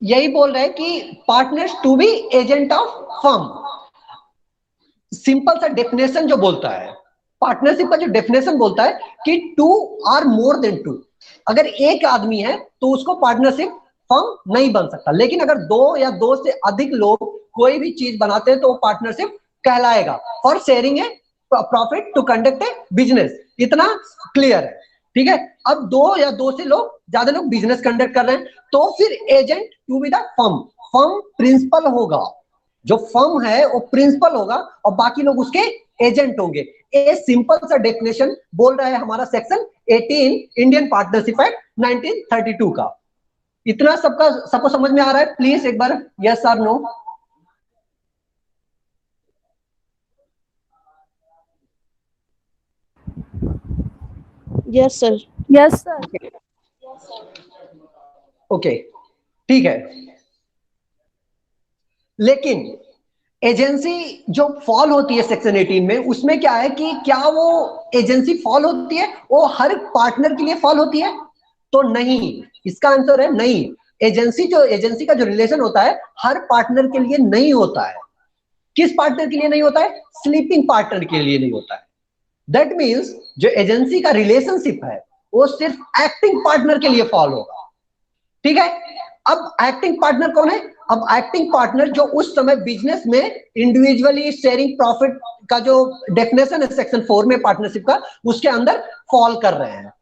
यही बोल रहे हैं कि partners to be agent of firm. Simple सा डेफिनेशन जो बोलता है, पार्टनरशिप का जो डेफिनेशन बोलता है कि two or more than two. अगर एक आदमी है तो उसको पार्टनरशिप फर्म नहीं बन सकता, लेकिन अगर दो या दो से अधिक लोग कोई भी चीज बनाते हैं तो वो पार्टनरशिप कहलाएगा, for sharing a profit to conduct a business. इतना क्लियर है, ठीक है। अब दो या दो से लोग ज्यादा लोग बिजनेस कंडक्ट कर रहे हैं तो फिर agent to be the firm, firm principal होगा। जो फर्म है वो प्रिंसिपल होगा और बाकी लोग उसके एजेंट होंगे। ये सिंपल सा डेफिनेशन बोल रहा है हमारा सेक्शन 18 इंडियन पार्टनरशिप एक्ट 1932 का। इतना सबको समझ में आ रहा है? प्लीज एक बार यस और no. Yes sir. Yes sir. Okay, ठीक है। लेकिन एजेंसी जो फॉल होती है सेक्शन 18 में, उसमें क्या है कि क्या वो एजेंसी फॉल होती है वो हर पार्टनर के लिए फॉल होती है? तो नहीं, इसका आंसर है नहीं। एजेंसी का जो रिलेशन होता है हर पार्टनर के लिए नहीं होता है। किस पार्टनर के लिए नहीं होता है? स्लीपिंग पार्टनर के लिए नहीं होता है। दैट मीन्स जो एजेंसी का रिलेशनशिप है वो सिर्फ एक्टिंग पार्टनर के लिए फॉल होगा, ठीक है। अब एक्टिंग पार्टनर कौन है? अब एक्टिंग पार्टनर जो उस समय बिजनेस में इंडिविजुअली शेयरिंग प्रॉफिट का जो डेफिनेशन है सेक्शन 4 में पार्टनरशिप का, उसके अंदर फॉल कर रहे हैं,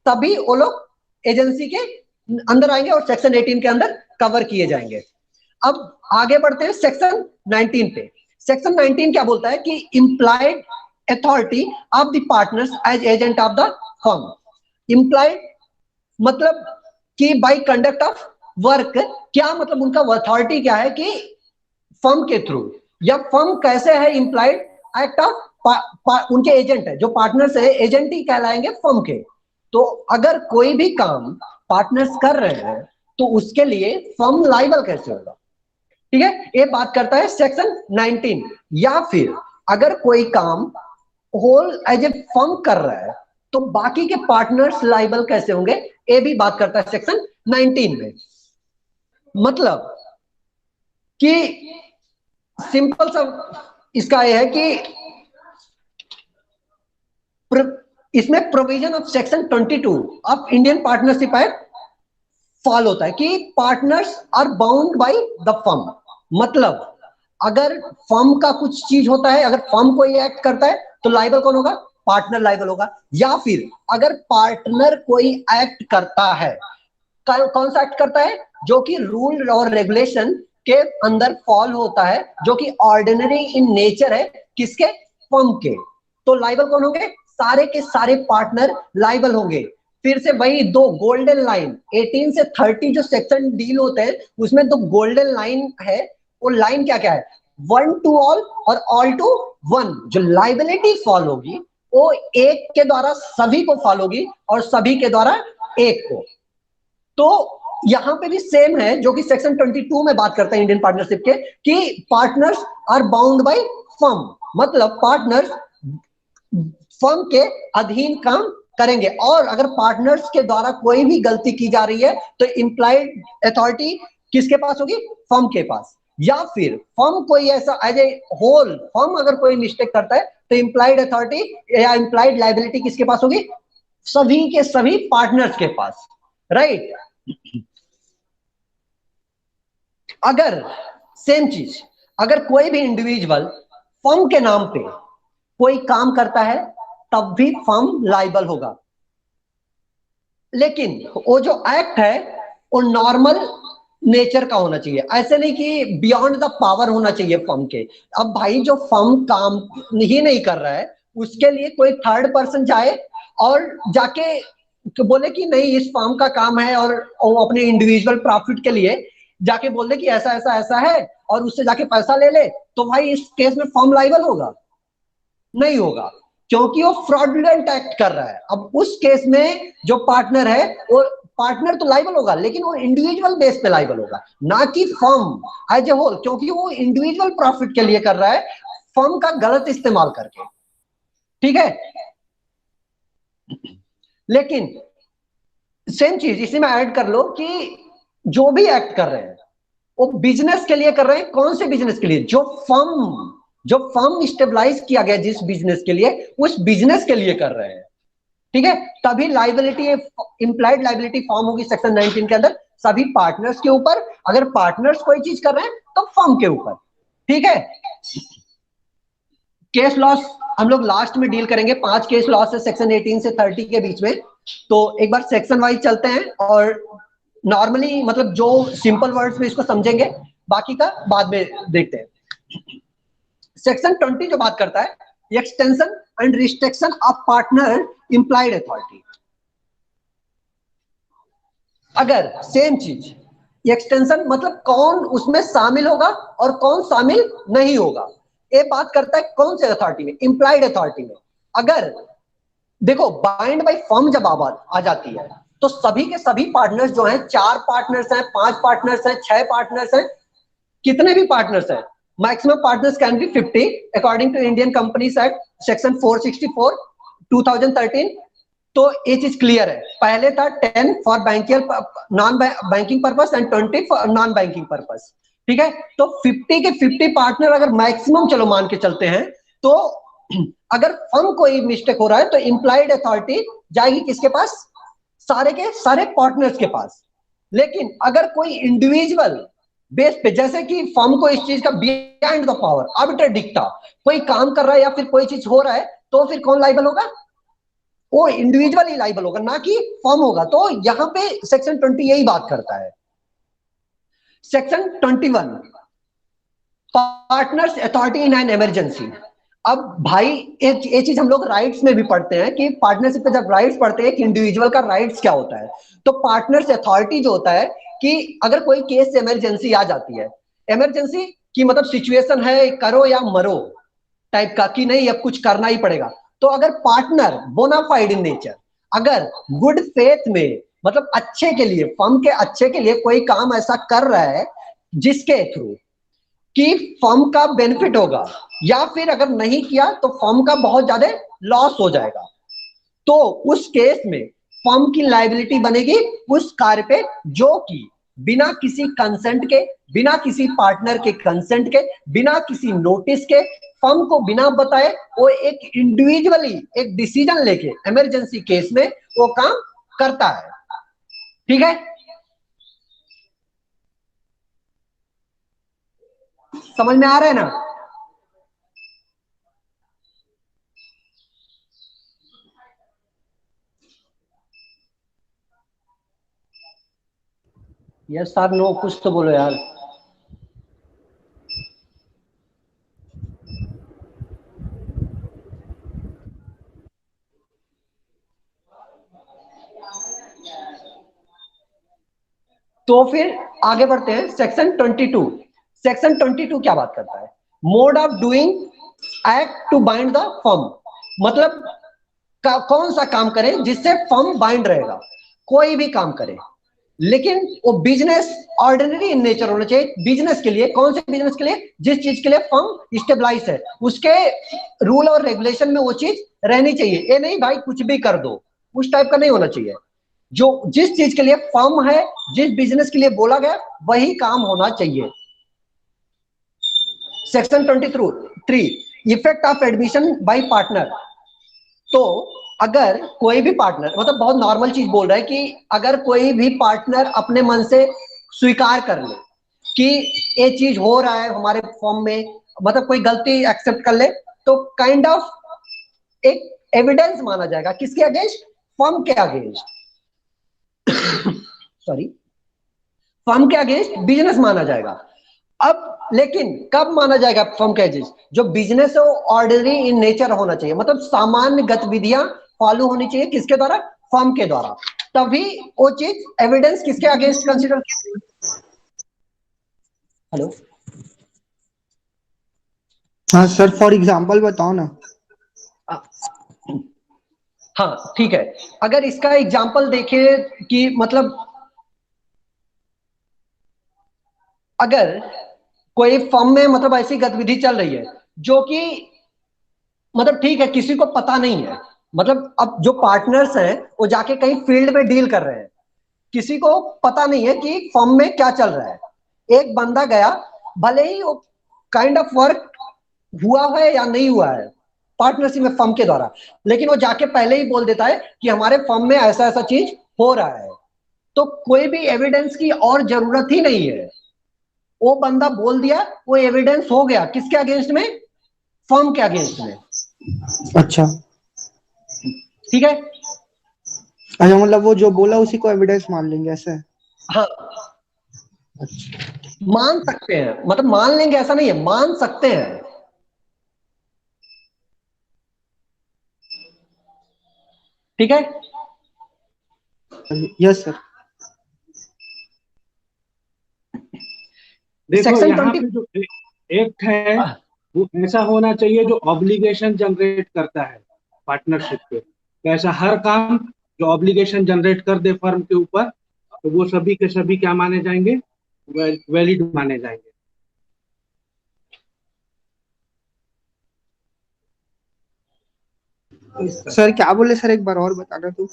तभी वो लोग एजेंसी के अंदर आएंगे और सेक्शन 18 के अंदर कवर किए जाएंगे। अब आगे बढ़ते हैं सेक्शन 19 पे। सेक्शन 19 क्या बोलता है कि implied authority of the partners as agent of the firm. Implied मतलब कि बाय कंडक्ट ऑफ वर्क। क्या मतलब उनका अथॉरिटी क्या है कि फर्म के थ्रू, या फर्म कैसे है इंप्लाइड एक्ट ऑफ उनके एजेंट है, जो पार्टनर्स है एजेंट ही कहलाएंगे फर्म के। तो अगर कोई भी काम पार्टनर्स कर रहे हैं तो उसके लिए फर्म लाइबल कैसे होगा? ठीक है, ये बात करता है सेक्शन 19। या फिर अगर कोई काम होल एज ए फर्म कर रहा है तो बाकी के पार्टनर्स लाइबल कैसे होंगे, ये भी बात करता है सेक्शन 19 में। मतलब कि सिंपल सा इसका यह है कि इसमें provision of section 22 of Indian partnership act fall होता है कि partners are bound by the firm. मतलब अगर फर्म का कुछ चीज होता है, अगर फर्म कोई एक्ट करता है तो लाइबल कौन होगा? पार्टनर लाइबल होगा। या फिर अगर पार्टनर कोई एक्ट करता है, कौन सा एक्ट करता है? जो कि रूल और रेगुलेशन के अंदर फॉल होता है, जो कि ऑर्डिनरी इन नेचर है, किसके? फर्म के। तो लाइबल कौन होंगे? सारे के सारे पार्टनर लाइबल होंगे। फिर से वही दो गोल्डन लाइन 18 से 30 जो सेक्शन डील होते हैं उसमें दो गोल्डन लाइन है। वो लाइन क्या क्या है? वन टू ऑल और ऑल टू वन। जो लाइबिलिटी फॉल होगी वो एक के द्वारा सभी को फॉल होगी और सभी के द्वारा एक को। तो यहां पे भी सेम है जो कि सेक्शन 22 में बात करता है इंडियन पार्टनरशिप के, कि partners are bound by firm. मतलब पार्टनर्स फर्म के अधीन काम करेंगे, और अगर पार्टनर्स के द्वारा कोई भी गलती की जा रही है तो इंप्लाइड अथॉरिटी किसके पास होगी? फर्म के पास। या फिर फर्म कोई ऐसा एज ए होल फर्म अगर कोई मिस्टेक करता है तो इंप्लाइड अथॉरिटी या इंप्लाइड लाइबिलिटी किसके पास होगी? सभी के सभी पार्टनर्स के पास, राइट। अगर सेम चीज, अगर कोई भी इंडिविजुअल फर्म के नाम पे कोई काम करता है तब भी फर्म लाइबल होगा। लेकिन वो जो एक्ट है वो नॉर्मल नेचर का होना चाहिए, ऐसे नहीं कि बियॉन्ड द पावर होना चाहिए फर्म के। अब भाई जो फर्म काम ही नहीं कर रहा है उसके लिए कोई थर्ड पर्सन जाए और जाके बोले कि नहीं इस फर्म का काम है, और वो अपने इंडिविजुअल प्रॉफिट के लिए जाके बोल दे कि ऐसा ऐसा ऐसा है और उससे जाके पैसा ले ले, तो भाई इस केस में फर्म लाइबल होगा? नहीं होगा, क्योंकि वो फ्रॉडुलेंट एक्ट कर रहा है। अब उस केस में जो पार्टनर है वो पार्टनर तो लाइबल होगा लेकिन वो इंडिविजुअल बेस पे लाइबल होगा, ना कि फर्म एज ए होल, क्योंकि वो इंडिविजुअल प्रॉफिट के लिए कर रहा है फर्म का गलत इस्तेमाल करके, ठीक है। लेकिन सेम चीज इसी में ऐड कर लो कि जो भी एक्ट कर रहे हैं वो बिजनेस के लिए कर रहे हैं। कौन से बिजनेस के लिए? जो फर्म स्टेबलाइज किया गया जिस बिजनेस के लिए, उस बिजनेस के लिए कर रहे हैं। ठीक है, तभी लाइबिलिटी, इंप्लाइड लाइबिलिटी फॉर्म होगी सेक्शन 19 के अंदर, सभी पार्टनर्स के ऊपर। अगर पार्टनर्स कोई चीज कर रहे हैं तो फर्म के ऊपर। ठीक है, केस लॉस हम लोग लास्ट में डील करेंगे। 5 केस लॉस है सेक्शन 18 से 30 के बीच में। तो एक बार सेक्शन वाइज चलते हैं और नॉर्मली मतलब जो सिंपल वर्ड्स में इसको समझेंगे, बाकी का बाद में देखते हैं। सेक्शन 20 जो बात करता है, extension and restriction of partner implied authority. अगर सेम चीज, एक्सटेंशन मतलब कौन उसमें शामिल होगा और कौन शामिल नहीं होगा, ये बात करता है कौन से अथॉरिटी में? इंप्लाइड अथॉरिटी में। अगर देखो बाइंड बाय फर्म जब आ जाती है तो सभी के सभी पार्टनर्स जो हैं, 4 पार्टनर्स हैं, 5 पार्टनर्स हैं, 6 पार्टनर्स हैं, कितने भी पार्टनर्स हैं, maximum partners can be 50 according to Indian companies act section 464 2013। तो ये चीज क्लियर है। पहले था 10 for banking non banking purpose and 20 for non banking purpose. ठीक है, तो 50 के 50 पार्टनर अगर मैक्सिमम चलो मान के चलते हैं, तो अगर फर्म कोई मिस्टेक हो रहा है तो इंप्लाइड अथॉरिटी जाएगी किसके पास? सारे के सारे पार्टनर्स के पास। लेकिन अगर कोई इंडिविजुअल बेस पे, जैसे कि फर्म को इस चीज का बिहाइंड द पावर आर्बिटर डिक्टा कोई काम कर रहा है या फिर कोई चीज हो रहा है, तो फिर कौन लाइबल होगा? वो इंडिविजुअल ही लाइबल होगा, ना कि फर्म होगा। तो यहां पे सेक्शन 20 यही बात करता है। Section 21 partners authority in an emergency. अब भाई ये चीज हम लोग राइट्स में भी पढ़ते हैं कि पार्टनरशिप पे जब राइट्स पढ़ते हैं कि इंडिविजुअल का राइट्स क्या होता है, तो पार्टनर्स अथॉरिटी जो होता है कि अगर कोई केस इमरजेंसी आ जाती है, इमरजेंसी की मतलब सिचुएशन है करो या मरो टाइप का, कि नहीं अब कुछ करना ही पड़ेगा, तो अगर पार्टनर बोनाफाइड इन नेचर, अगर गुड फेथ में मतलब अच्छे के लिए, फर्म के अच्छे के लिए कोई काम ऐसा कर रहा है जिसके थ्रू कि फर्म का बेनिफिट होगा, या फिर अगर नहीं किया तो फर्म का बहुत ज्यादा लॉस हो जाएगा, तो उस केस में फर्म की लायबिलिटी बनेगी उस कार्य पे जो कि बिना किसी कंसेंट के, बिना किसी पार्टनर के कंसेंट के, बिना किसी नोटिस के, फर्म को बिना बताए वो एक इंडिविजुअली एक डिसीजन लेके इमरजेंसी केस में वो काम करता है। ठीक है, समझ में आ रहा है ना? यस सर, नो, कुछ तो बोलो यार। तो फिर आगे बढ़ते हैं। सेक्शन 22, सेक्शन 22 क्या बात करता है? Mode of doing act to bind the firm. मतलब कौन सा काम करें जिससे फर्म बाइंड रहेगा? कोई भी काम करे, लेकिन वो बिजनेस ऑर्डिनरी इन नेचर होना चाहिए। बिजनेस के लिए, कौन से बिजनेस के लिए? जिस चीज के लिए फर्म स्टेबलाइज है, उसके रूल और रेगुलेशन में वो चीज रहनी चाहिए। ये नहीं भाई कुछ भी कर दो, उस टाइप का नहीं होना चाहिए। जो जिस चीज के लिए फर्म है, जिस बिजनेस के लिए बोला गया, वही काम होना चाहिए। Section 23 effect of admission bye partner. तो अगर कोई भी पार्टनर, मतलब बहुत नॉर्मल चीज बोल रहा है कि अगर कोई भी पार्टनर अपने मन से स्वीकार कर ले कि ये चीज हो रहा है हमारे फॉर्म में, मतलब कोई गलती एक्सेप्ट कर ले, तो काइंड ऑफ एक एविडेंस माना जाएगा किसके अगेंस्ट? फर्म के अगेंस्ट, सॉरी, फर्म के अगेंस्ट बिजनेस माना जाएगा। अब लेकिन कब माना जाएगा फर्म के अगेंस्ट? जो बिजनेस है वो ऑर्डिनरी इन नेचर होना चाहिए, मतलब सामान्य गतिविधियां फॉलो होनी चाहिए किसके द्वारा? फर्म के द्वारा। तभी वो चीज एविडेंस किसके अगेंस्ट कंसीडर। हेलो, हाँ सर, फॉर एग्जांपल बताओ ना। हाँ ठीक है, अगर इसका एग्जांपल देखें कि मतलब अगर कोई फर्म में मतलब ऐसी गतिविधि चल रही है जो कि मतलब ठीक है किसी को पता नहीं है, मतलब अब जो पार्टनर्स हैं वो जाके कहीं फील्ड में डील कर रहे हैं, किसी को पता नहीं है कि फर्म में क्या चल रहा है, एक बंदा गया, भले ही वो काइंड ऑफ वर्क हुआ है या नहीं हुआ है पार्टनरशिप में फर्म के द्वारा, लेकिन वो जाके पहले ही बोल देता है कि हमारे फर्म में ऐसा ऐसा चीज हो रहा है, तो कोई भी एविडेंस की और जरूरत ही नहीं है। वो बंदा बोल दिया, वो एविडेंस हो गया किसके अगेंस्ट में? फर्म के अगेंस्ट में। अच्छा ठीक है। अच्छा, मतलब वो जो बोला उसी को एविडेंस मान लेंगे, ऐसा है? हाँ, अच्छा मान सकते हैं, मतलब मान लेंगे ऐसा नहीं है, मान सकते हैं। ठीक है। Yes sir. देखो सेक्शन यहाँ 20। पे जो एक्ट है वो ऐसा होना चाहिए जो ऑब्लिगेशन जनरेट करता है पार्टनरशिप पे। तो ऐसा हर काम जो ऑब्लिगेशन जनरेट कर दे फर्म के ऊपर, तो वो सभी के सभी क्या माने जाएंगे? वैलिड माने जाएंगे। सर क्या बोले सर, एक बार और बताना तो।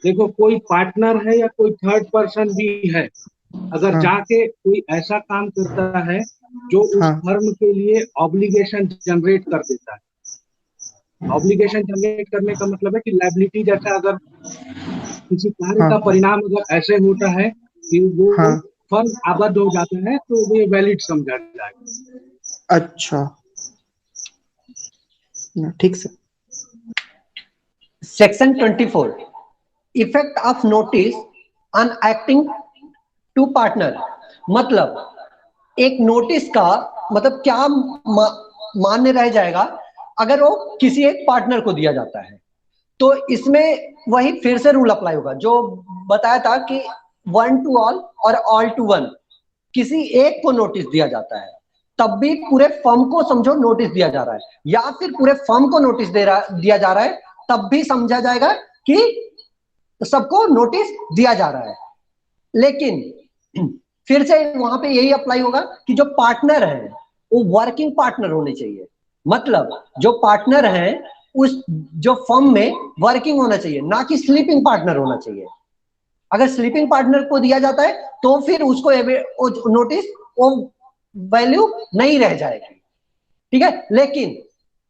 देखो कोई पार्टनर है या कोई थर्ड पर्सन भी है, अगर हाँ जाके कोई ऐसा काम करता है जो उस हाँ फर्म के लिए ऑब्लिगेशन जनरेट कर देता है। ऑब्लिगेशन जनरेट करने का मतलब है कि लायबिलिटी, जैसा अगर किसी कार्य हाँ का परिणाम अगर ऐसे होता है कि वो हाँ। फर्म आबद्ध हो जाता है, तो वो वैलिड समझा जाएगा। अच्छा ठीक sir. Section 24, effect of notice on acting to partner. मतलब एक नोटिस का मतलब क्या मान्य रह जाएगा अगर वो किसी एक पार्टनर को दिया जाता है। तो इसमें वही फिर से रूल अप्लाई होगा जो बताया था कि 1 to all और all to 1। किसी एक को नोटिस दिया जाता है तब भी पूरे फर्म को समझो नोटिस दिया जा रहा है, या फिर पूरे फर्म को नोटिस दिया जा रहा है तब भी समझा जाएगा कि सबको नोटिस दिया जा रहा है। लेकिन फिर से वहां पे यही अप्लाई होगा कि जो पार्टनर है वो वर्किंग पार्टनर होने चाहिए। मतलब जो पार्टनर है उस जो फर्म में वर्किंग होना चाहिए, ना कि स्लीपिंग पार्टनर होना चाहिए। अगर स्लीपिंग पार्टनर को दिया जाता है तो फिर उसको नोटिस वो वैल्यू नहीं रह जाएगी। ठीक है। लेकिन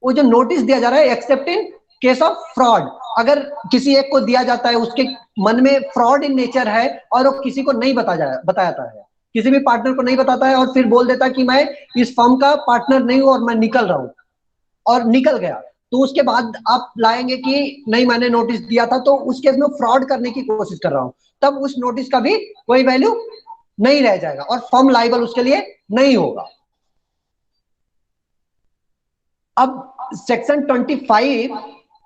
वो जो नोटिस दिया जा रहा है accept in case of fraud, अगर किसी एक को दिया जाता है उसके मन में फ्रॉड इन नेचर है और वो किसी को नहीं बताता है, किसी भी पार्टनर को नहीं बताता है और फिर बोल देता है कि मैं इस फर्म का पार्टनर नहीं हूं और मैं निकल रहा हूं, और निकल गया, तो उसके बाद आप लाएंगे कि नहीं मैंने नोटिस दिया था, तो उस केस में फ्रॉड करने की कोशिश कर रहा हूं, तब उस नोटिस का भी कोई वैल्यू नहीं रह जाएगा और फर्म लाइबल उसके लिए नहीं होगा। अब सेक्शन 25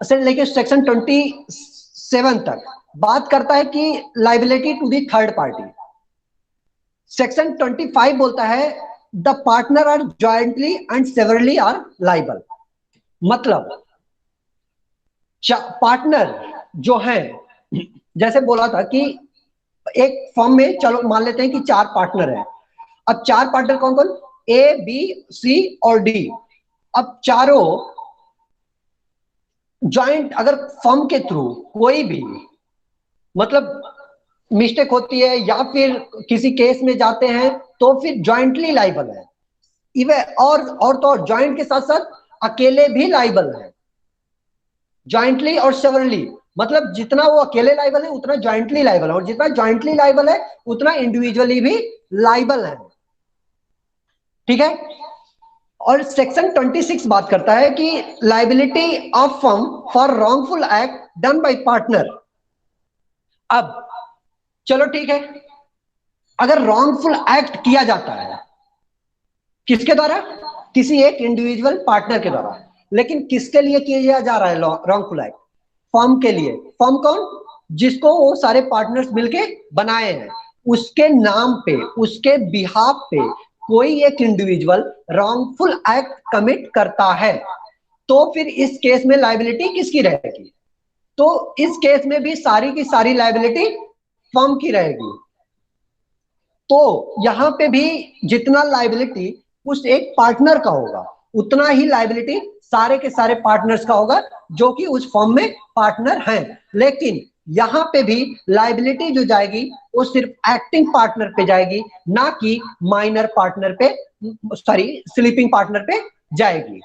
से लेकर सेक्शन 27 तक बात करता है कि liability to the third party. Section 25 बोलता है the partner are jointly and severally are liable. मतलब पार्टनर जो है, जैसे बोला था कि एक फर्म में चलो मान लेते हैं कि 4 पार्टनर हैं। अब 4 पार्टनर कौन कौन? ए बी सी और डी। अब चारों ज्वाइंट अगर फर्म के थ्रू कोई भी मतलब मिस्टेक होती है या फिर किसी केस में जाते हैं तो फिर ज्वाइंटली लाइबल है। इवन और तो ज्वाइंट के साथ साथ अकेले भी लाइबल है, ज्वाइंटली और सेवरली। मतलब जितना वो अकेले लाइबल है उतना ज्वाइंटली लाइबल है, और जितना ज्वाइंटली लाइबल है उतना इंडिविजुअली भी लाइबल है। ठीक है। और सेक्शन 26 बात करता है कि liability of firm for wrongful act done by partner. अब चलो ठीक है, अगर रॉन्गफुल एक्ट किया जाता है किसके द्वारा? किसी एक इंडिविजुअल पार्टनर के द्वारा, लेकिन किसके लिए किया जा रहा है रॉन्गफुल एक्ट? फर्म के लिए। फर्म कौन? जिसको वो सारे पार्टनर्स मिलके बनाए हैं, उसके नाम पे उसके बिहाफ पे कोई एक इंडिविजुअल रॉन्गफुल एक्ट कमिट करता है, तो फिर इस केस में लायबिलिटी किसकी रहेगी? तो इस केस में भी सारी की सारी लायबिलिटी फर्म की रहेगी। तो यहां पे भी जितना लायबिलिटी उस एक पार्टनर का होगा उतना ही लायबिलिटी सारे के सारे पार्टनर्स का होगा जो कि उस फर्म में पार्टनर हैं। लेकिन यहां पे भी लाइबिलिटी जो जाएगी वो सिर्फ एक्टिंग पार्टनर पे जाएगी, ना कि माइनर पार्टनर पे, सॉरी स्लीपिंग पार्टनर पे जाएगी।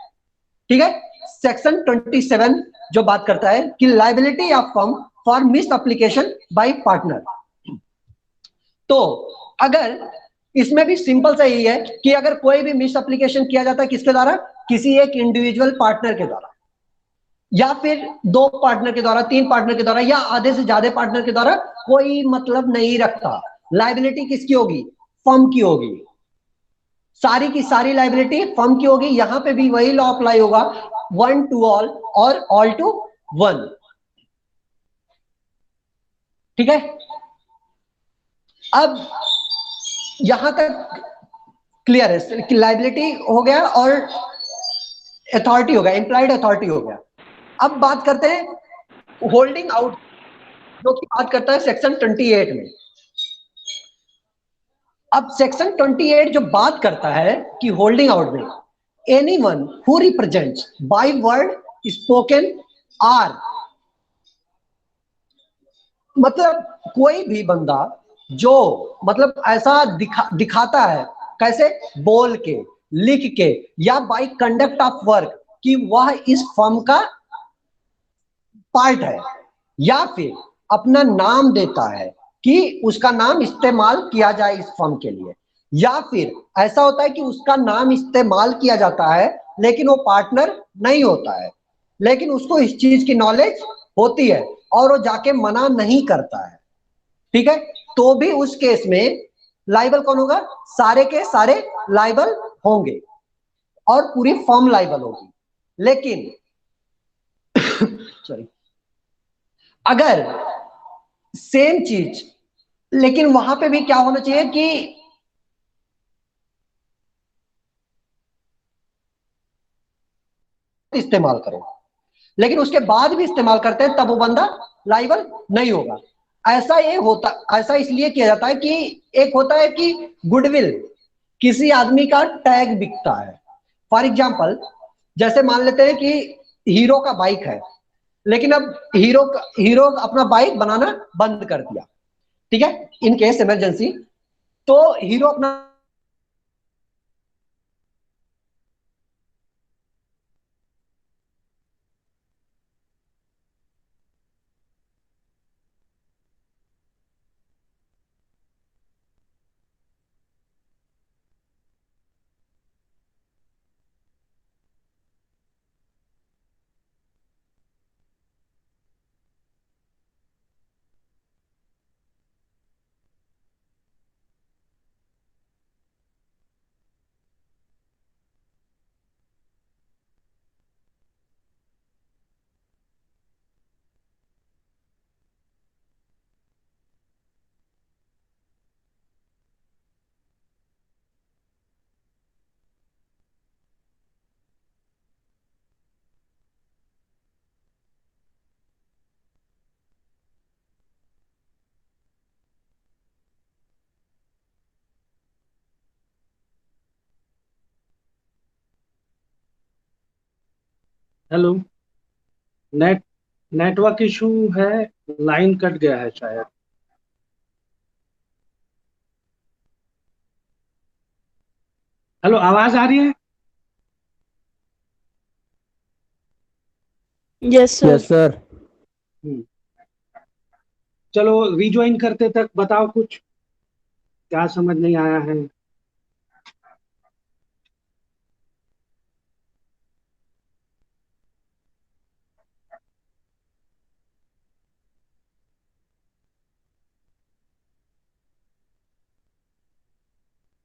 ठीक है। सेक्शन 27 जो बात करता है कि liability of firm for miss application by partner. तो अगर इसमें भी सिंपल सा यही है कि अगर कोई भी मिस एप्लीकेशन किया जाता है किसके द्वारा, किसी एक इंडिविजुअल पार्टनर के द्वारा, या फिर 2 पार्टनर के द्वारा, 3 पार्टनर के द्वारा, या आधे से ज्यादा पार्टनर के द्वारा, कोई मतलब नहीं रखता। लाइबिलिटी किसकी होगी? फर्म की होगी। सारी की सारी लाइबिलिटी फर्म की होगी। यहां पे भी वही लॉ अप्लाई होगा, 1 to all और all to 1। ठीक है। अब यहां तक क्लियर है कि लाइबिलिटी हो गया और अथॉरिटी हो गया, इंप्लाइड अथॉरिटी हो गया। अब बात करते हैं होल्डिंग आउट, जो कि बात करता है सेक्शन 28 में। अब सेक्शन 28 जो बात करता है कि होल्डिंग आउट में anyone who represents by word spoken or, मतलब कोई भी बंदा जो मतलब ऐसा दिखाता है, कैसे? बोल के, लिख के, या बाय कंडक्ट ऑफ वर्क कि वह इस फर्म का पार्ट है, या फिर अपना नाम देता है कि उसका नाम इस्तेमाल किया जाए इस फर्म के लिए, या फिर ऐसा होता है कि उसका नाम इस्तेमाल किया जाता है लेकिन वो पार्टनर नहीं होता है, लेकिन उसको इस चीज की नॉलेज होती है और वो जाके मना नहीं करता है। ठीक है। तो भी उस केस में लाइबल कौन होगा? सारे के सारे लाइबल होंगे और पूरी फर्म लाइबल होगी। लेकिन सॉरी, अगर सेम चीज, लेकिन वहां पे भी क्या होना चाहिए कि इस्तेमाल करो, लेकिन उसके बाद भी इस्तेमाल करते हैं तब वो बंदा लाइबल नहीं होगा। ऐसा इसलिए किया जाता है कि एक होता है कि गुडविल, किसी आदमी का टैग बिकता है। फॉर एग्जाम्पल, जैसे मान लेते हैं कि हीरो का बाइक है, लेकिन अब हीरो अपना बाइक बनाना बंद कर दिया। ठीक है। इन केस इमरजेंसी, तो हीरो अपना हेलो। नेट नेटवर्क इशू है, लाइन कट गया है शायद। हेलो, आवाज आ रही है? Yes sir. Yes sir. हम्म, चलो रिज्वाइन करते तक बताओ कुछ, क्या समझ नहीं आया है।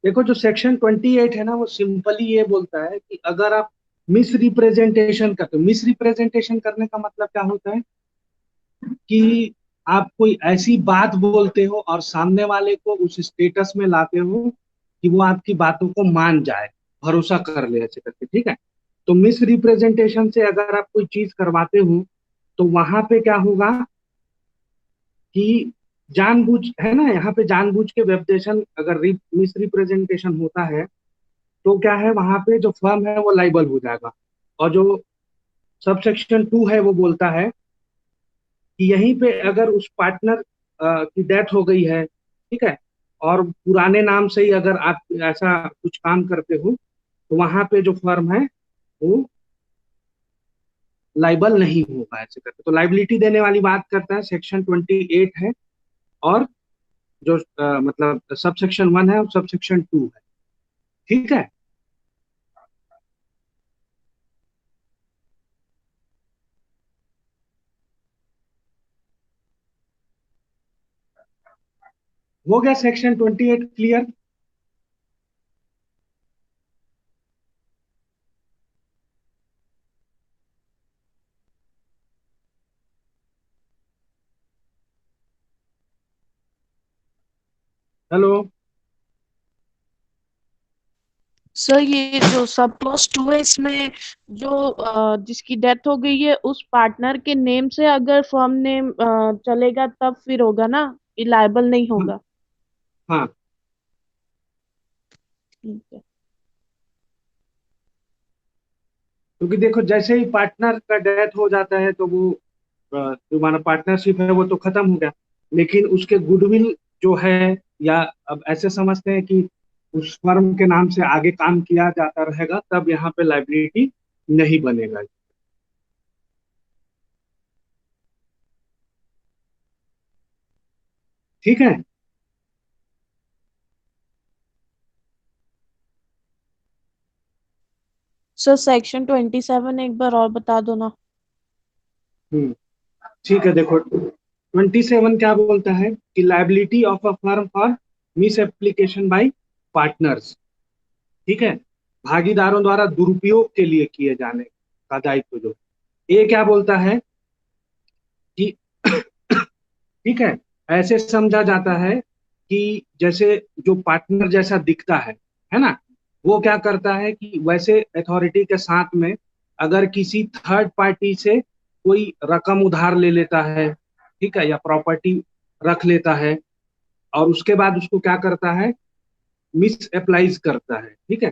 देखो, जो सेक्शन 28 है ना, वो सिंपली ये बोलता है कि अगर आप मिस रिप्रेजेंटेशन करते हो, मिस रिप्रेजेंटेशन करने का मतलब क्या होता है कि आप कोई ऐसी बात बोलते हो और सामने वाले को उस स्टेटस में लाते हो कि वो आपकी बातों को मान जाए, भरोसा कर ले ऐसे करके। ठीक है। तो मिस रिप्रेजेंटेशन से अगर आप कोई चीज करवाते हो तो वहां पे क्या होगा कि जानबूझ, है ना, यहाँ पे जानबूझ के वेबडेशन अगर मिस रिप्रेजेंटेशन होता है तो क्या है, वहां पे जो फर्म है वो लाइबल हो जाएगा। और जो सबसेक्शन 2 है वो बोलता है कि यहीं पे अगर उस पार्टनर की डेथ हो गई है, ठीक है, और पुराने नाम से ही अगर आप ऐसा कुछ काम करते हो, तो वहां पे जो फर्म है वो लाइबल नहीं होगा ऐसे करके। तो लाइबिलिटी देने वाली बात करता है सेक्शन 28 है, और जो मतलब सब सेक्शन 1 है और सब सेक्शन 2 है, ठीक है। हो गया सेक्शन 28 क्लियर? हेलो? सर ये जो सब क्लॉज 2 है इसमें जो जिसकी डेथ हो गई है उस पार्टनर के नेम से अगर फर्म नेम चलेगा तब फिर होगा ना, लायबल नहीं हाँ, होगा। हाँ। ठीक है। क्योंकि देखो, जैसे ही पार्टनर का डेथ हो जाता है तो वो जो हमारा पार्टनरशिप है वो तो खत्म हो गया, लेकिन उसके गुडविल जो है, या अब ऐसे समझते हैं कि उस फर्म के नाम से आगे काम किया जाता रहेगा, तब यहाँ पे लाइबिलिटी नहीं बनेगा। ठीक है। सर सेक्शन 27 एक बार और बता दो ना। हम्म। ठीक है, देखो 27 क्या बोलता है कि liability of a firm for miss application by partners, ठीक है, भागीदारों द्वारा दुरुपयोग के लिए किए जाने का दायित्व। जो ये क्या बोलता है कि ठीक है, ऐसे समझा जाता है कि जैसे जो पार्टनर जैसा दिखता है ना, वो क्या करता है कि वैसे अथॉरिटी के साथ में अगर किसी थर्ड पार्टी से कोई रकम उधार ले लेता है, ठीक है, या प्रॉपर्टी रख लेता है, और उसके बाद उसको क्या करता है, मिस अप्लाइज करता है, ठीक है,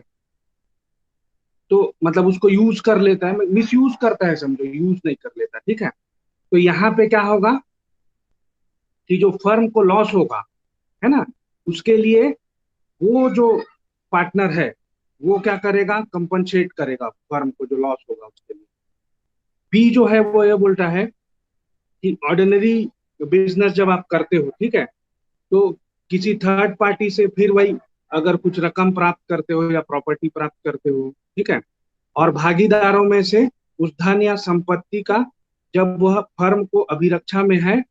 तो मतलब उसको यूज कर लेता है, मिस यूज करता है, समझो, यूज नहीं कर लेता, ठीक है। तो यहाँ पे क्या होगा कि जो फर्म को लॉस होगा, है ना, उसके लिए वो जो पार्टनर है वो क्या करेगा, कंपनसेट करेगा फर्म को जो लॉस होगा उसके लिए। बी जो है वो ये बोलता है कि ऑर्डिनरी बिजनेस जब आप करते हो, ठीक है, तो किसी थर्ड पार्टी से फिर वही अगर कुछ रकम प्राप्त करते हो या प्रॉपर्टी प्राप्त करते हो, ठीक है, और भागीदारों में से उस धन या संपत्ति का जब वह फर्म को अभिरक्षा में है,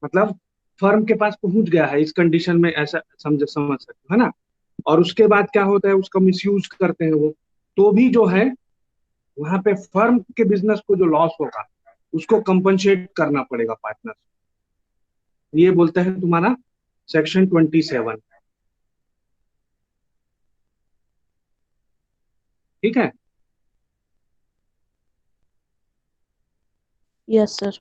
मतलब फर्म के पास पहुंच गया है, इस कंडीशन में ऐसा समझ सकते हो, है ना, और उसके बाद क्या होता है, उसका मिसयूज करते हैं वो, तो भी जो है वहां पे फर्म के बिजनेस को जो लॉस होगा उसको कंपनसेट करना पड़ेगा पार्टनर। ये बोलते हैं तुम्हारा सेक्शन 27, ठीक है। Yes sir.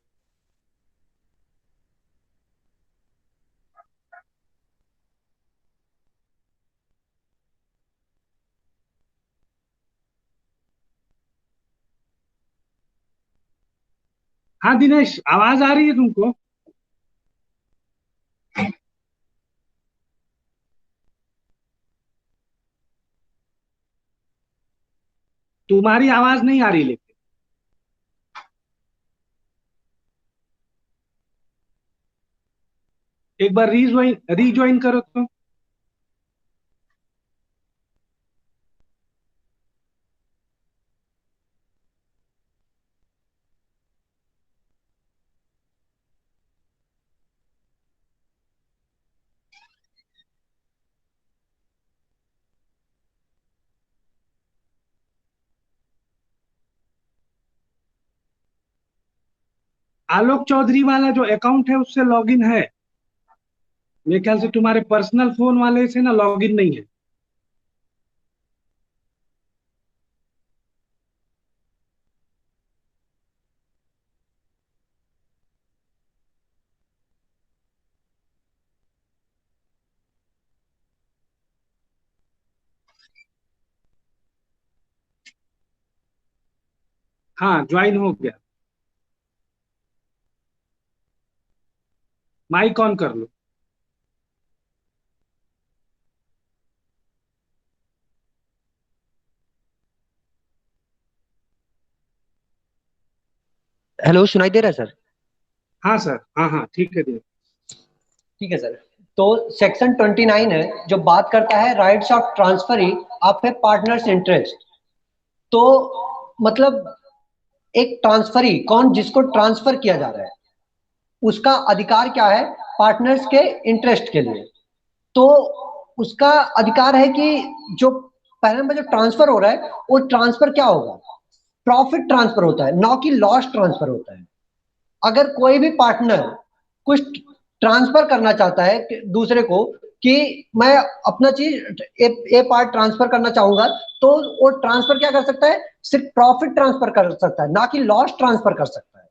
हाँ दिनेश, आवाज आ रही है तुमको? तुम्हारी आवाज नहीं आ रही, लेकिन एक बार रीज्वाइन रीज्वाइन करो तो। आलोक चौधरी वाला जो अकाउंट है उससे लॉगिन है? मेरे ख्याल से तुम्हारे पर्सनल फोन वाले से ना लॉगिन नहीं है। हाँ, ज्वाइन हो गया। माइक ऑन कर लो। हेलो, सुनाई दे रहा है सर? हाँ सर, हाँ हाँ ठीक है जी। ठीक है सर। तो सेक्शन 29 है जो बात करता है rights of transferee of A partners interest. तो मतलब एक ट्रांसफरी कौन, जिसको ट्रांसफर किया जा रहा है, उसका अधिकार क्या है पार्टनर्स के इंटरेस्ट के लिए। तो उसका अधिकार है कि जो पहले नंबर जो ट्रांसफर हो रहा है वो ट्रांसफर क्या होगा, प्रॉफिट ट्रांसफर होता है, ना कि लॉस ट्रांसफर होता है। अगर कोई भी पार्टनर कुछ ट्रांसफर करना चाहता है दूसरे को कि मैं अपना चीज ए पार्ट ट्रांसफर करना चाहूंगा, तो वो ट्रांसफर क्या कर सकता है, सिर्फ प्रॉफिट ट्रांसफर कर सकता है, ना कि लॉस ट्रांसफर कर सकता है।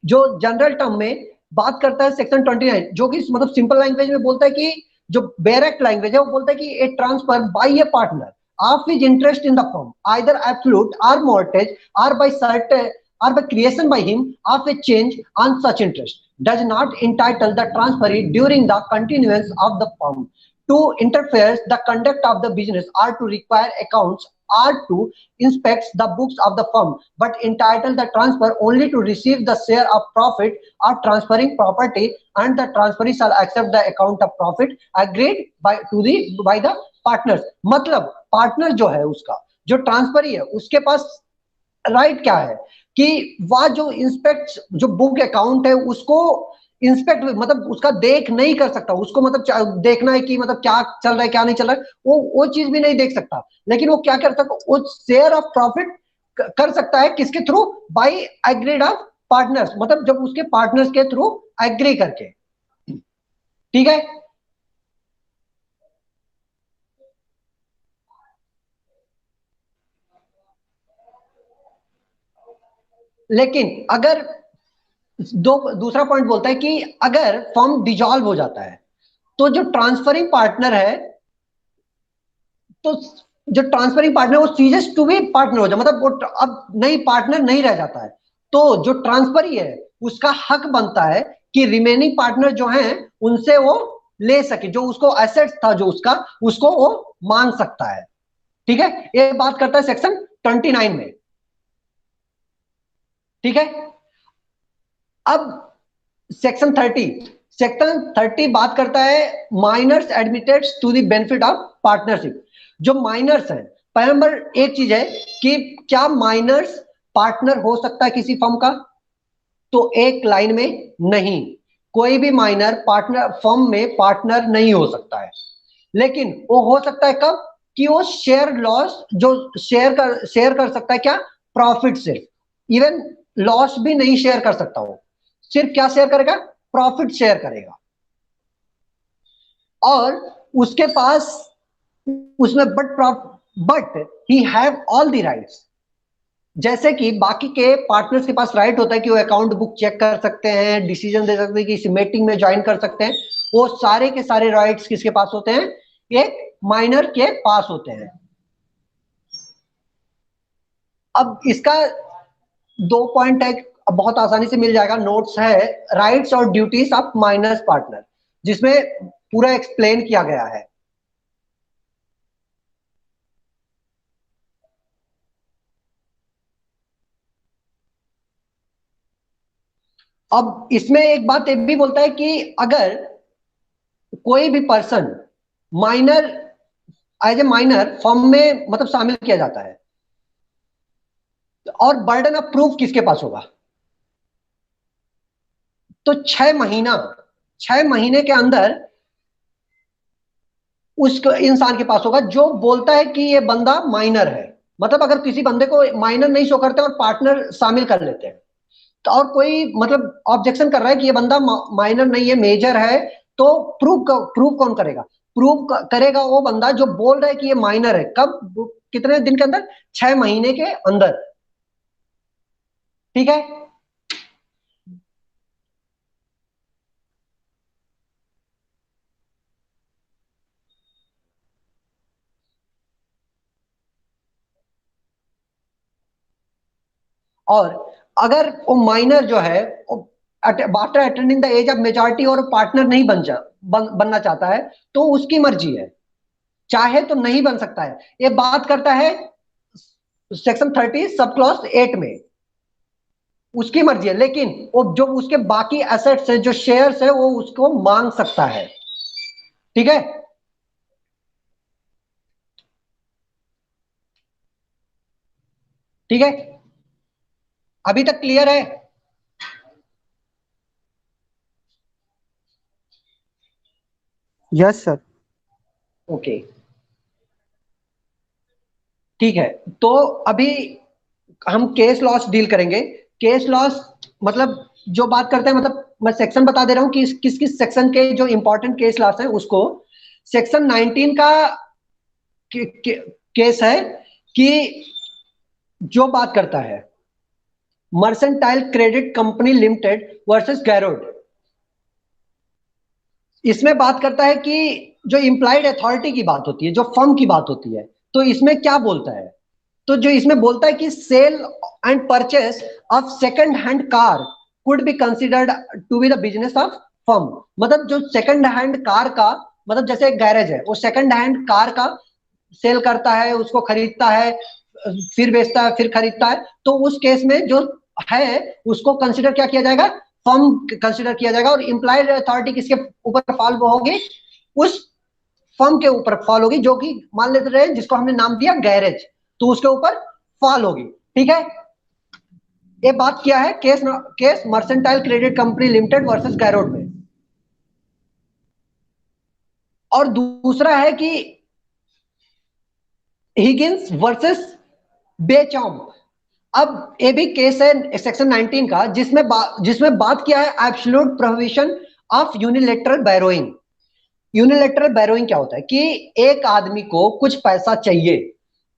जो जनरल टर्म में बात करता है सेक्शन 29, जो कि मतलब सिंपल लैंग्वेज में बोलता है कि जो डायरेक्ट लैंग्वेज है वो बोलता है कि a transfer by a partner of his interest in the firm either absolute or mortgage or by certain or by creation by him of a change on such interest does not entitle the transferee during the continuance of the firm to interfere the conduct of the business or to require accounts or to inspect the books of the firm, but entitle the transfer only to receive the share of profit of transferring property, and the transferee shall accept the account of profit agreed by the partners। मतलब partner जो है उसका जो transferee है उसके पास right क्या है कि वह जो इंस्पेक्ट जो बुक अकाउंट है उसको इंस्पेक्ट मतलब उसका देख नहीं कर सकता, उसको मतलब देखना है कि मतलब क्या चल रहा है क्या नहीं चल रहा है, वो चीज भी नहीं देख सकता। लेकिन वो क्या कर सकता, वो शेयर ऑफ प्रॉफिट कर सकता है किसके through, by agreed of partners, मतलब जब उसके पार्टनर्स के थ्रू एग्री करके। ठीक है। लेकिन अगर दूसरा पॉइंट बोलता है कि अगर फर्म डिजॉल्व हो जाता है तो जो ट्रांसफरिंग पार्टनर है, तो जो ट्रांसफरिंग पार्टनर वो सीजेस टू बी पार्टनर हो जाए, मतलब वो अब नई पार्टनर नहीं रह जाता है। तो जो ट्रांसफरी है उसका हक बनता है कि रिमेनिंग पार्टनर जो हैं उनसे वो ले सके, जो उसको एसेट्स था जो उसका, उसको वो मांग सकता है। ठीक है, ये बात करता है सेक्शन 29 में। ठीक है। अब सेक्शन 30 बात करता है minors admitted to the benefit of partnership. जो माइनर्स हैं, पहले नंबर एक चीज है कि क्या माइनर्स पार्टनर हो सकता है किसी फर्म का, तो एक लाइन में नहीं, कोई भी माइनर पार्टनर फर्म में पार्टनर नहीं हो सकता है। लेकिन वो हो सकता है कब, कि वो शेयर लॉस जो शेयर कर सकता है, क्या प्रॉफिट, सिर्फ इवन लॉस भी नहीं शेयर कर सकता, वो सिर्फ क्या शेयर करेगा, प्रॉफिट शेयर करेगा। और उसके पास उसमें but he have all the rights, जैसे कि बाकी के पार्टनर्स के पास राइट होता है कि वो अकाउंट बुक चेक कर सकते हैं, डिसीजन दे सकते हैं, कि इस मीटिंग में ज्वाइन कर सकते हैं। वो सारे के सारे राइट्स किसके पास होते हैं, एक माइनर के पास होते हैं। अब इसका दो पॉइंट है, अब बहुत आसानी से मिल जाएगा, नोट्स है, राइट्स और ड्यूटीज ऑफ माइनर्स पार्टनर, जिसमें पूरा एक्सप्लेन किया गया है। अब इसमें एक बात ये भी बोलता है कि अगर कोई भी person minor as a minor firm में मतलब शामिल किया जाता है, और बर्डन ऑफ प्रूफ किसके पास होगा, तो 6 महीने के अंदर उस इंसान के पास होगा जो बोलता है कि ये बंदा माइनर है। मतलब अगर किसी बंदे को माइनर नहीं शो करते और पार्टनर शामिल कर लेते हैं, तो और कोई मतलब ऑब्जेक्शन कर रहा है कि ये बंदा माइनर नहीं है, मेजर है, तो प्रूव कौन करेगा, करेगा वो बंदा जो बोल रहा है कि ये माइनर है। कब, कितने दिन के अंदर, 6 महीने के अंदर। ठीक है। और अगर वो माइनर जो है वो after attending the age of majority और पार्टनर नहीं बनना चाहता है तो उसकी मर्जी है, चाहे तो नहीं बन सकता है। ये बात करता है सेक्शन 30 सब क्लॉज 8 में, उसकी मर्जी है, लेकिन वो जो उसके बाकी एसेट्स है, जो शेयर्स है, वो उसको मांग सकता है। ठीक है, ठीक है, अभी तक क्लियर है? Yes sir. ओके, ठीक है। तो अभी हम केस लॉस डील करेंगे। केस लॉस मतलब जो बात करते हैं, मतलब मैं सेक्शन बता दे रहा हूं कि किस किस सेक्शन के जो इंपॉर्टेंट केस लॉस है उसको। सेक्शन 19 का केस है कि जो बात करता है mercantile credit company limited versus Garrod. इसमें बात करता है कि जो इंप्लाइड अथॉरिटी की बात होती है, जो फर्म की बात होती है, तो इसमें क्या बोलता है? तो जो इसमें बोलता है कि sale and purchase of second hand car could be considered to be the business of firm. मतलब जो सेकंड हैंड कार का, मतलब जैसे एक गैरेज है, वो सेकंड हैंड कार का सेल करता है, उसको खरीदता है, फिर बेचता है, फिर खरीदता है, तो उस केस में जो है उसको कंसिडर क्या किया जाएगा? फर्म कंसिडर किया जाएगा। और इंप्लाइड अथॉरिटी किसके ऊपर फॉल होगी? उस फर्म के ऊपर फॉल होगी, जो कि मान लेते रहे जिसको हमने नाम दिया गैरेज, तो उसके ऊपर फॉल होगी। ठीक है, ये बात किया है case mercantile credit company limited versus Garrod में। और दूसरा है कि हिगिंस वर्सेस बेचॉम। अब ये भी केस है सेक्शन 19 का, जिसमें बात किया है absolute prohibition of unilateral borrowing. Unilateral borrowing क्या होता है कि एक आदमी को कुछ पैसा चाहिए,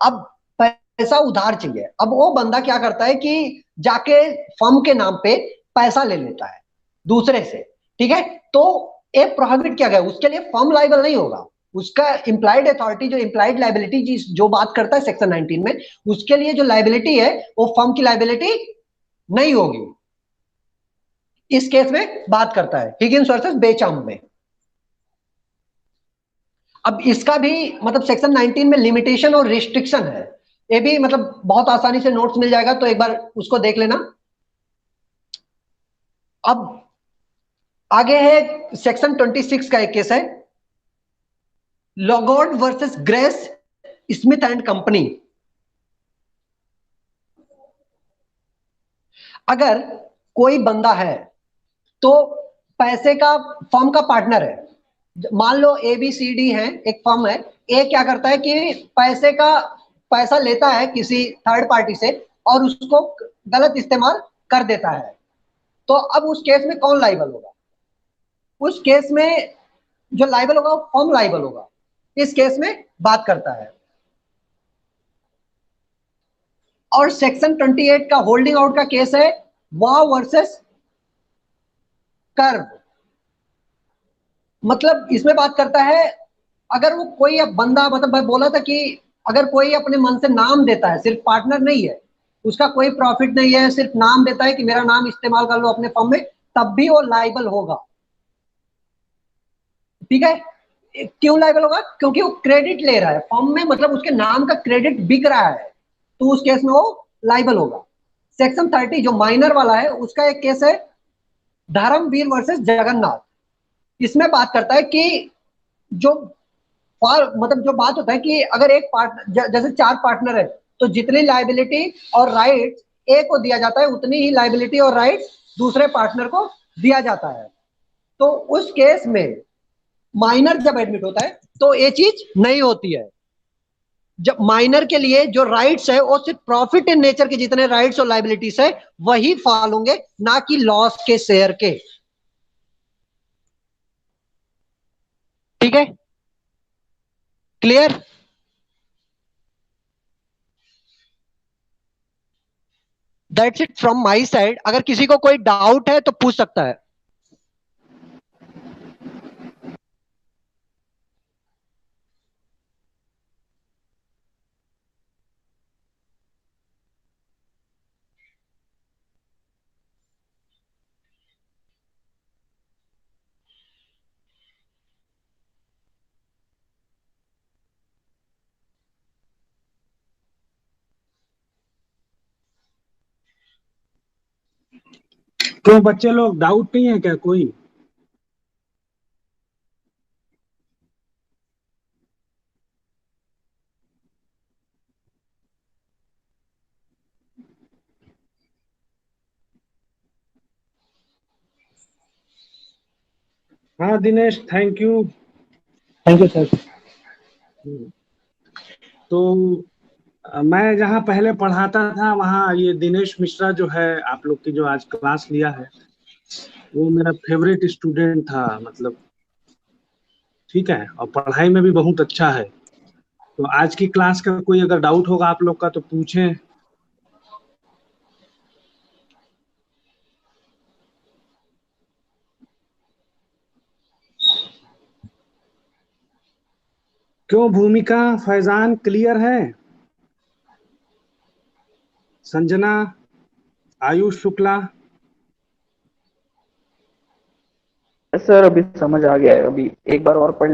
अब पैसा उधार चाहिए, अब वो बंदा क्या करता है कि जाके फर्म के नाम पे पैसा ले लेता है दूसरे से। ठीक है, तो एक प्रोहिबिट किया गया, उसके लिए फर्म लाइबल नहीं होगा। उसका इंप्लाइड अथॉरिटी, जो इंप्लाइड लाइबिलिटी जो बात करता है सेक्शन 19 में, उसके लिए जो लाइबिलिटी है वो फर्म की लाइबिलिटी नहीं होगी। इस केस में बात करता है हिगिंस वर्सेस बेचम में। अब इसका भी मतलब सेक्शन 19 में लिमिटेशन और रिस्ट्रिक्शन है। ये भी मतलब बहुत आसानी से नोट्स मिल जाएगा, तो एक बार उसको देख लेना। अब आगे है सेक्शन 26 का एक केस है, Lloyd versus Grace Smith and company. अगर कोई बंदा है तो पैसे का, फर्म का पार्टनर है, मान लो ए बी सी डी है, एक फर्म है। ए क्या करता है कि पैसा लेता है किसी थर्ड पार्टी से और उसको गलत इस्तेमाल कर देता है, तो अब उस केस में कौन लाइबल होगा? उस केस में जो लाइबल होगा वो फर्म लाइबल होगा। इस केस में बात करता है। और सेक्शन 28 का होल्डिंग आउट का केस है वॉ वर्सेस कर्व। मतलब इसमें बात करता है, अगर वो कोई बंदा, मतलब मैं बोला था कि अगर कोई अपने मन से नाम देता है, सिर्फ पार्टनर नहीं है, उसका कोई प्रॉफिट नहीं है, सिर्फ नाम देता है कि मेरा नाम इस्तेमाल कर लो अपने फर्म में, तब भी वो लाइबल होगा। ठीक है, क्यों लाइबल होगा? क्योंकि वो क्रेडिट ले रहा है फर्म में, मतलब उसके नाम का क्रेडिट बिक रहा है, तो उस केस में वो लाइबल होगा। सेक्शन 30 जो माइनर वाला है, उसका एक केस है धर्मवीर वर्सेस जगन्नाथ। इसमें बात करता है कि जो मतलब जो बात होता है कि अगर एक पार्टनर, जैसे 4 पार्टनर है, तो जितनी लाइबिलिटी और राइट ए को दिया जाता है, उतनी ही लाइबिलिटी और राइट दूसरे पार्टनर को दिया जाता है। तो उस केस में माइनर जब एडमिट होता है तो ये चीज नहीं होती है। जब माइनर के लिए जो राइट्स है वो सिर्फ प्रॉफिट इन नेचर के जितने राइट्स और लाइबिलिटीज है वही फॉल होंगे, ना कि लॉस के शेयर के। ठीक है, clear? That's it from my side. अगर किसी को कोई डाउट है तो पूछ सकता है। क्यों बच्चे लोग डाउट नहीं है क्या कोई? हाँ दिनेश, थैंक यू। सर। तो मैं जहाँ पहले पढ़ाता था वहाँ ये दिनेश मिश्रा जो है, आप लोग की जो आज क्लास लिया है, वो मेरा फेवरेट स्टूडेंट था। मतलब ठीक है, और पढ़ाई में भी बहुत अच्छा है। तो आज की क्लास का कोई अगर डाउट होगा आप लोग का तो पूछें। क्यों भूमिका, फैजान क्लियर है? संजना, आयुष शुक्ला? सर अभी समझ आ गया है, अभी एक बार और पढ़